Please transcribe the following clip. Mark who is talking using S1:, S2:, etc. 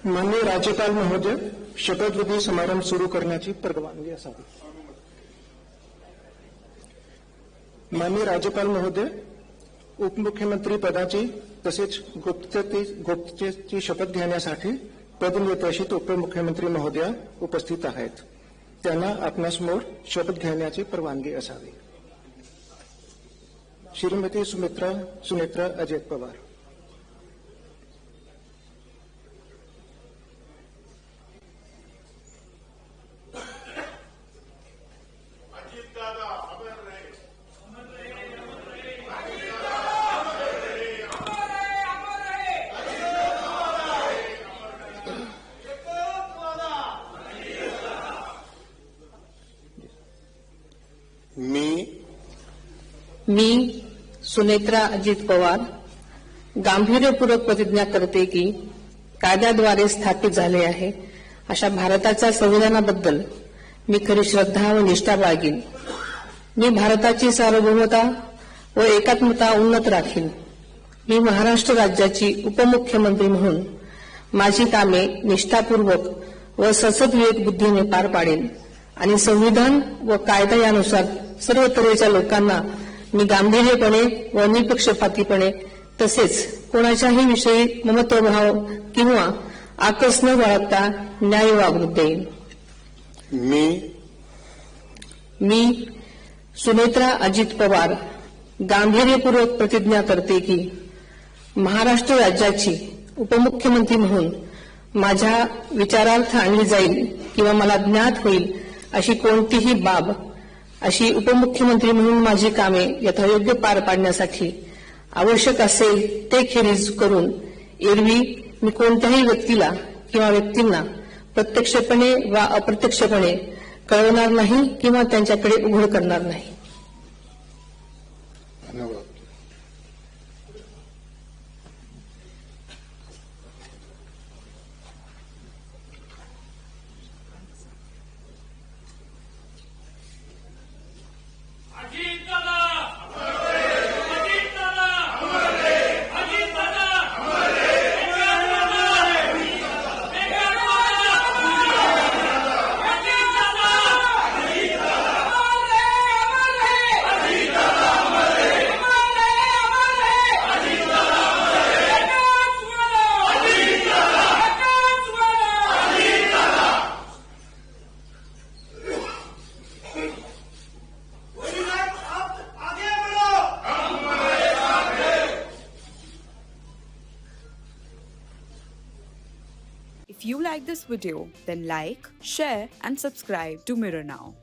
S1: माननीय राज्यपाल महोदय, शपथविधी समारंभ सुरू करण्याची परवानगी असावी. माननीय राज्यपाल महोदय, उपमुख्यमंत्री पदाची तसेच गुप्ततेची शपथ घेण्यासाठी पदनिर्देशित उपमुख्यमंत्री महोदया उपस्थित आहेत. त्यांना आपणासमोर शपथ घेण्याची परवानगी असावी. श्रीमती सुनेत्रा अजित पवार.
S2: मी सुनेत्रा अजित पवार गांभीर्यपूर्वक प्रतिज्ञा करते की कायद्याद्वारे स्थापित झाले आहे अशा भारताच्या संविधानाबद्दल मी खरी श्रद्धा व निष्ठा बाळगीन. मी भारताची सार्वभौमता व एकात्मता उन्नत राखीन. मी महाराष्ट्र राज्याची उपमुख्यमंत्री म्हणून माझी कामे निष्ठापूर्वक व सद्विवेक बुद्धीने पार पाडेन आणि संविधान व कायदा यानुसार सर्व तऱ्हेच्या लोकांना मी गांभीर्यपणे व निपक्षपातीपणे तसेच कोणाच्याही विषयी ममत्वभाव किंवा आकस न बाळगता न्याय वागणूक देईन. मी सुनेत्रा अजित पवार गांभीर्यपूर्वक प्रतिज्ञा करते की महाराष्ट्र राज्याची उपमुख्यमंत्री म्हणून माझ्या विचारार्थ आणली जाईल किंवा मला ज्ञात होईल अशी कोणतीही बाब अशी उपमुख्यमंत्री म्हणून माझी कामे यथायोग्य पार पाडण्यासाठी आवश्यक असेल ते खेरीज करून एरवी मी कोणत्याही व्यक्तीला किंवा व्यक्तींना प्रत्यक्षपणे वा अप्रत्यक्षपणे कळवणार नाही किंवा त्यांच्याकडे उघड करणार नाही.
S1: धन्यवाद.
S3: If you like this video, then like, share and subscribe to Mirror Now.